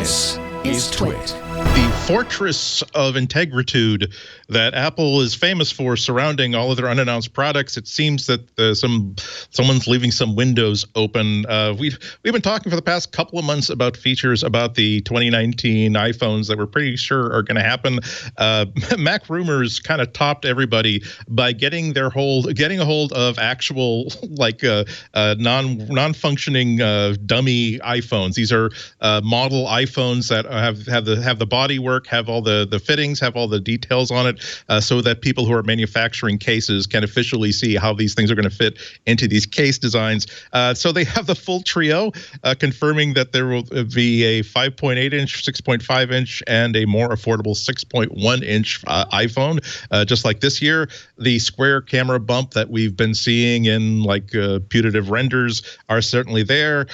This is TWiT. The fortress of integritude that Apple is famous for surrounding all of their unannounced products. It seems that someone's leaving some windows open. We've been talking for the past couple of months about features about the 2019 iPhones that we're pretty sure are going to happen. MacRumors kind of topped everybody by getting a hold of actual non-functioning dummy iPhones. These are model iPhones that have the body work, have all the fittings, have all the details on it, so that people who are manufacturing cases can officially see how these things are going to fit into these case designs. So they have the full trio, confirming that there will be a 5.8-inch, 6.5-inch, and a more affordable 6.1-inch iPhone. Just like this year, the square camera bump that we've been seeing in putative renders are certainly there.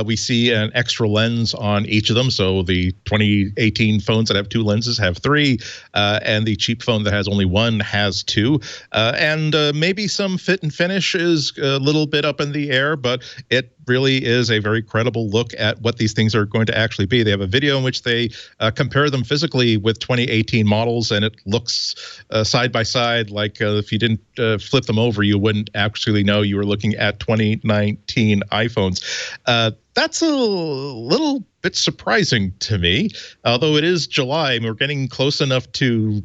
We see an extra lens on each of them. So the 2018 phones that have two lenses have three, and the cheap phone that has only one has two. And maybe some fit and finish is a little bit up in the air, but it really is a very credible look at what these things are going to actually be. They have a video in which they compare them physically with 2018 models, and it looks side by side like if you didn't flip them over, you wouldn't actually know you were looking at 2019 iPhones. That's a little bit surprising to me, although it is July and we're getting close enough to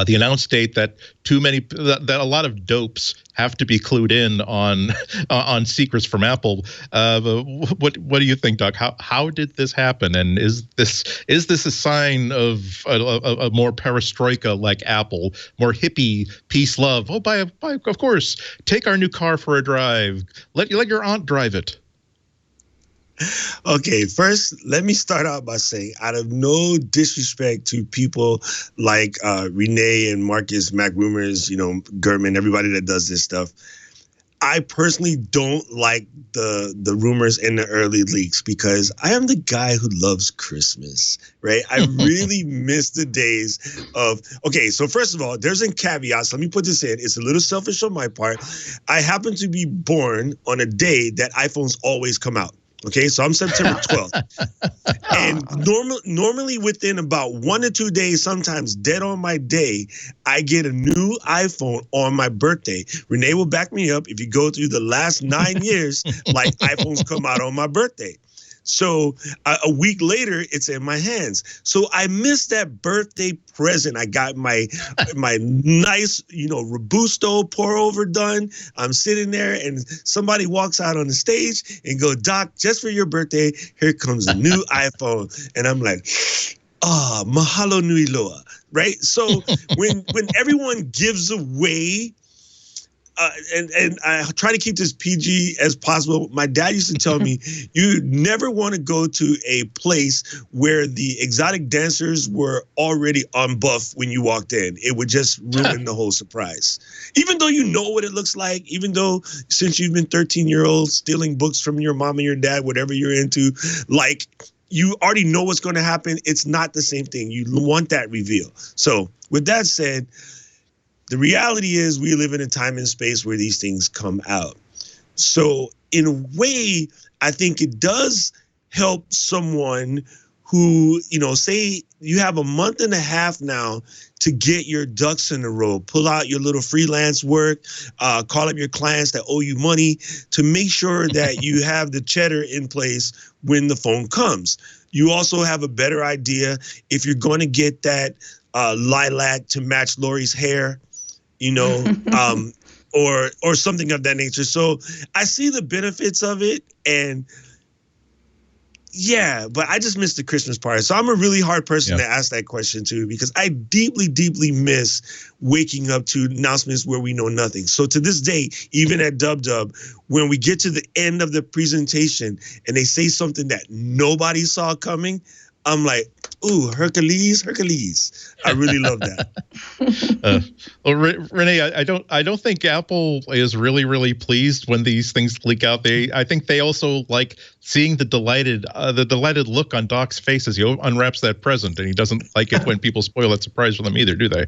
the announced date that that a lot of dopes have to be clued in on secrets from Apple. What do you think, Doc? How did this happen? And is this a sign of a more perestroika like Apple, more hippie, peace, love? Oh, of course, take our new car for a drive. Let your aunt drive it. Okay, first, let me start out by saying, out of no disrespect to people like Rene and Marcus, MacRumors, Gurman, everybody that does this stuff, I personally don't like the rumors and the early leaks because I am the guy who loves Christmas, right? I really miss the days of, okay, so first of all, there's a caveat. So let me put this in. It's a little selfish on my part. I happen to be born on a day that iPhones always come out. Okay, so I'm September 12th. And normally within about 1 to 2 days, sometimes dead on my day, I get a new iPhone on my birthday. Rene will back me up. If you go through the last 9 years, iPhones come out on my birthday. So a week later, it's in my hands. So I missed that birthday present. I got my nice, Robusto pour over done. I'm sitting there and somebody walks out on the stage and go, Doc, just for your birthday, here comes a new iPhone. And I'm like, mahalo nui loa, right? So when everyone gives away, and I try to keep this PG as possible. My dad used to tell me, you never want to go to a place where the exotic dancers were already on buff when you walked in. It would just ruin the whole surprise. Even though you know what it looks like, even though since you've been 13-year-old stealing books from your mom and your dad, whatever you're into, you already know what's going to happen. It's not the same thing. You want that reveal. So with that said, the reality is we live in a time and space where these things come out. So in a way, I think it does help someone who, say you have a month and a half now to get your ducks in a row, pull out your little freelance work, call up your clients that owe you money to make sure that you have the cheddar in place when the phone comes. You also have a better idea if you're going to get that lilac to match Lory's hair, or something of that nature. So I see the benefits of it, and yeah, but I just missed the Christmas part. So I'm a really hard person to ask that question to because I deeply, deeply miss waking up to announcements where we know nothing. So to this day, even at Dub, when we get to the end of the presentation and they say something that nobody saw coming, I'm like, ooh, Hercules. I really love that. Well, Rene, I don't think Apple is really, really pleased when these things leak out. I think they also like seeing the delighted look on Doc's face as he unwraps that present, and he doesn't like it when people spoil that surprise for them either, do they?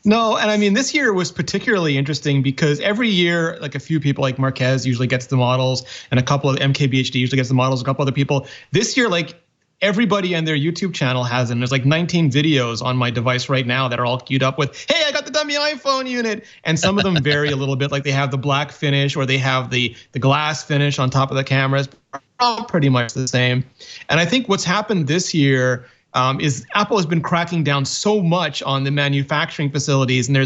No, and I mean, this year was particularly interesting because every year, a few people like Marquez usually gets the models, and a couple of MKBHD usually gets the models, a couple other people. This year, everybody and their YouTube channel has them. There's like 19 videos on my device right now that are all queued up with, hey, I got the dummy iPhone unit. And some of them vary a little bit, like they have the black finish or they have the glass finish on top of the cameras, all pretty much the same. And I think what's happened this year is Apple has been cracking down so much on the manufacturing facilities. And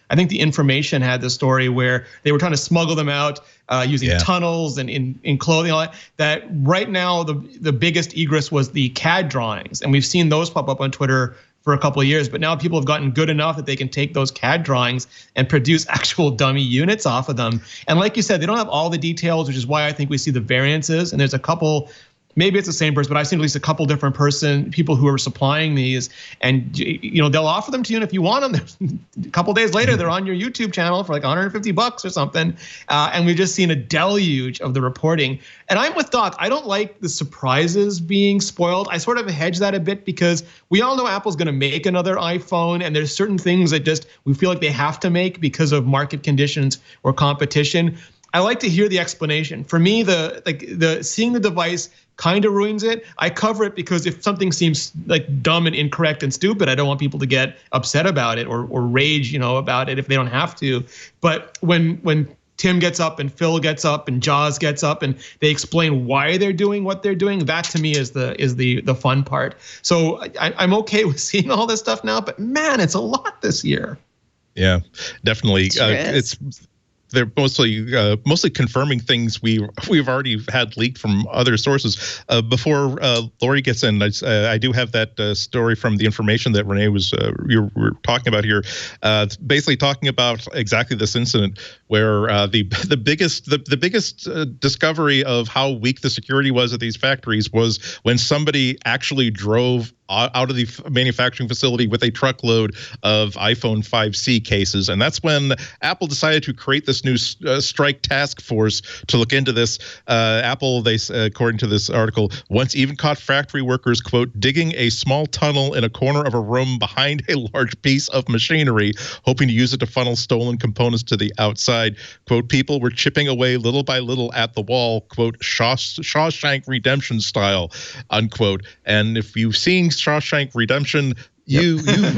I think The Information had this story where they were trying to smuggle them out using tunnels and in clothing, all that right now the biggest egress was the CAD drawings. And we've seen those pop up on Twitter for a couple of years, but now people have gotten good enough that they can take those CAD drawings and produce actual dummy units off of them. And like you said, they don't have all the details, which is why I think we see the variances. And there's a couple, maybe it's the same person, but I've seen at least a couple different people who are supplying these, and they'll offer them to you, and if you want them, a couple days later they're on your YouTube channel for like $150 or something. And we've just seen a deluge of the reporting. And I'm with Doc. I don't like the surprises being spoiled. I sort of hedge that a bit because we all know Apple's going to make another iPhone, and there's certain things that we feel like they have to make because of market conditions or competition. I like to hear the explanation. For me, the seeing the device kind of ruins it. I cover it because if something seems like dumb and incorrect and stupid, I don't want people to get upset about it or rage, about it if they don't have to. But when Tim gets up and Phil gets up and Jaws gets up and they explain why they're doing what they're doing, that to me is the fun part. So I'm okay with seeing all this stuff now, but man, it's a lot this year. Yeah, definitely. They're mostly confirming things we've already had leaked from other sources. Before Lory gets in, I do have that story from The Information that Rene you were talking about here, basically talking about exactly this incident where the biggest discovery of how weak the security was at these factories was when somebody actually drove out of the manufacturing facility with a truckload of iPhone 5C cases. And that's when Apple decided to create this new strike task force to look into this. Apple, according to this article, once even caught factory workers, quote, digging a small tunnel in a corner of a room behind a large piece of machinery, hoping to use it to funnel stolen components to the outside. Quote, people were chipping away little by little at the wall, quote, Shawshank Redemption style, unquote. And if you've seen Shawshank Redemption, you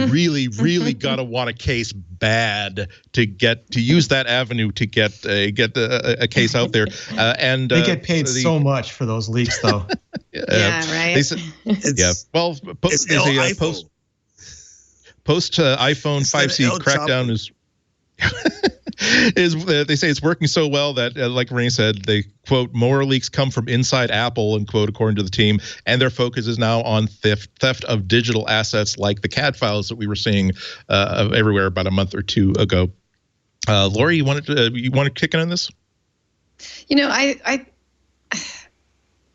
really gotta want a case bad to use that avenue to get a case out there. And they get paid so much for those leaks, though. Right. Well, post iPhone 5C crackdown is. They say it's working so well that, like Rene said, they, quote, more leaks come from inside Apple, unquote, according to the team, and their focus is now on theft of digital assets like the CAD files that we were seeing everywhere about a month or two ago. Lory, you want to kick in on this?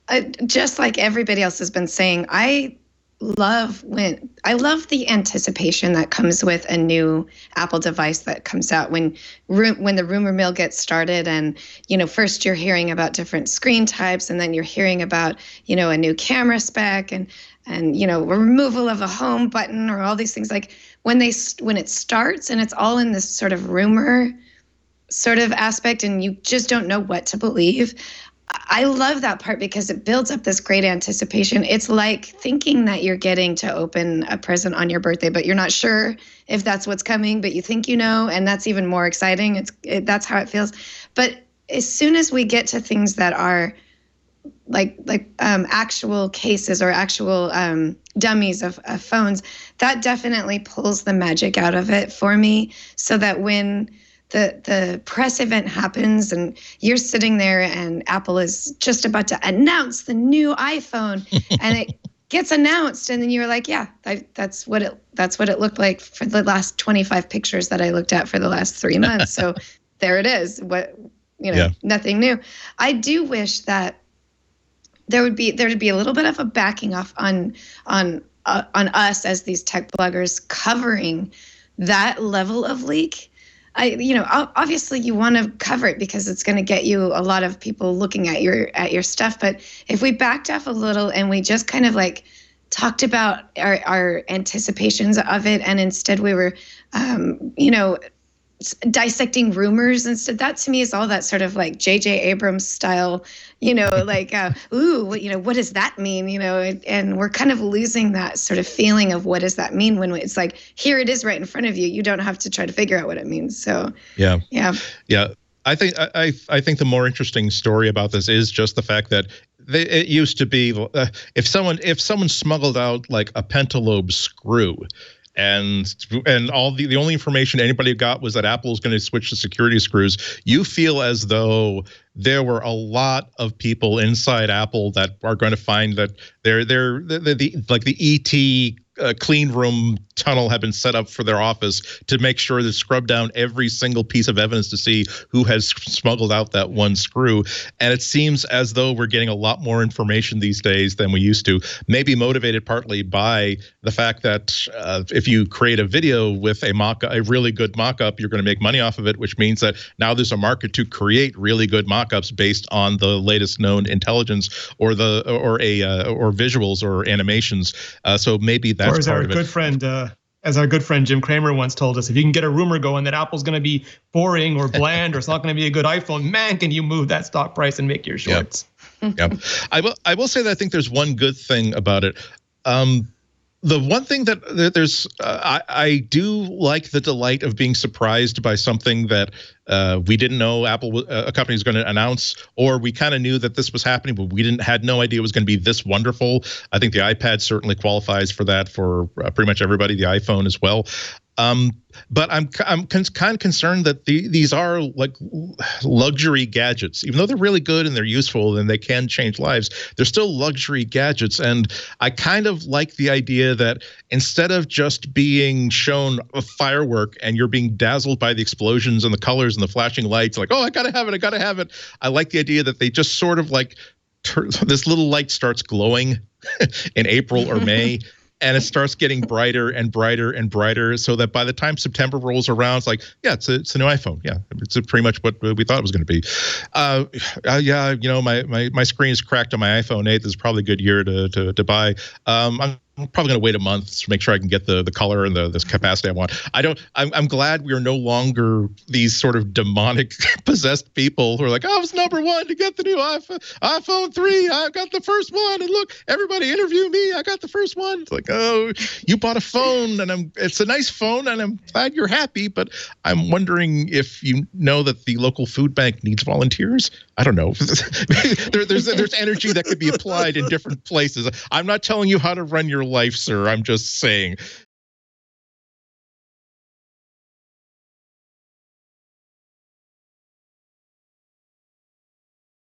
I just like everybody else has been saying, I love the anticipation that comes with a new Apple device that comes out when the rumor mill gets started, and first you're hearing about different screen types, and then you're hearing about a new camera spec and removal of a home button or all these things. Like when it starts and it's all in this sort of rumor sort of aspect and you just don't know what to believe. I love that part because it builds up this great anticipation. It's like thinking that you're getting to open a present on your birthday, but you're not sure if that's what's coming, but you think and that's even more exciting. That's how it feels. But as soon as we get to things that are like actual cases or actual dummies of phones, that definitely pulls the magic out of it for me, so that when the press event happens and you're sitting there and Apple is just about to announce the new iPhone and it gets announced, and then you're like, yeah, that's what it looked like for the last 25 pictures that I looked at for the last 3 months. So there it is. Nothing new. I do wish that there'd be a little bit of a backing off on us as these tech bloggers covering that level of leak. Obviously you want to cover it because it's going to get you a lot of people looking at your stuff. But if we backed off a little and we just kind of like talked about our anticipations of it, and instead we were, dissecting rumors and stuff. That to me is all that sort of like J.J. Abrams style, like, what does that mean? And we're kind of losing that sort of feeling of what does that mean when it's like, here it is right in front of you. You don't have to try to figure out what it means. So yeah. I think the more interesting story about this is just the fact that it used to be if someone smuggled out like a pentalobe screw, and all the only information anybody got was that Apple was going to switch to security screws, you feel as though there were a lot of people inside Apple that are going to find that they're like the ET clean room tunnel had been set up for their office to make sure to scrub down every single piece of evidence to see who has smuggled out that one screw. And it seems as though we're getting a lot more information these days than we used to, maybe motivated partly by the fact that if you create a video with a really good mock-up, you're going to make money off of it, which means that now there's a market to create really good mock-ups based on the latest known intelligence or visuals or animations. So maybe that's or as part our of good it. friend as our good friend Jim Cramer once told us, if you can get a rumor going that Apple's going to be boring or bland or it's not going to be a good iPhone, man, can you move that stock price and make your shorts? Yeah. I will say that I think there's one good thing about it. The one thing that there's, I do like the delight of being surprised by something that we didn't know a company was going to announce, or we kind of knew that this was happening, but we had no idea it was going to be this wonderful. I think the iPad certainly qualifies for that for pretty much everybody, the iPhone as well. But I'm kind of concerned that these are like luxury gadgets, even though they're really good and they're useful and they can change lives. They're still luxury gadgets, and I kind of like the idea that instead of just being shown a firework and you're being dazzled by the explosions and the colors and the flashing lights, like, oh, I gotta have it. I like the idea that they just sort of like this little light starts glowing in April or May. And it starts getting brighter and brighter and brighter, so that by the time September rolls around, it's like, yeah, it's a new iPhone. Yeah, it's pretty much what we thought it was going to be. My screen is cracked on my iPhone 8. This is probably a good year to buy. I'm probably going to wait a month to make sure I can get the color and this capacity I want. I'm glad we are no longer these sort of demonic possessed people who are like, I was number one to get the new iPhone 3. I got the first one. And look, everybody interview me. I got the first one. It's like, oh, you bought a phone and it's a nice phone and I'm glad you're happy. But I'm wondering if you know that the local food bank needs volunteers. I don't know. there's energy that could be applied in different places. I'm not telling you how to run your life, sir. I'm just saying,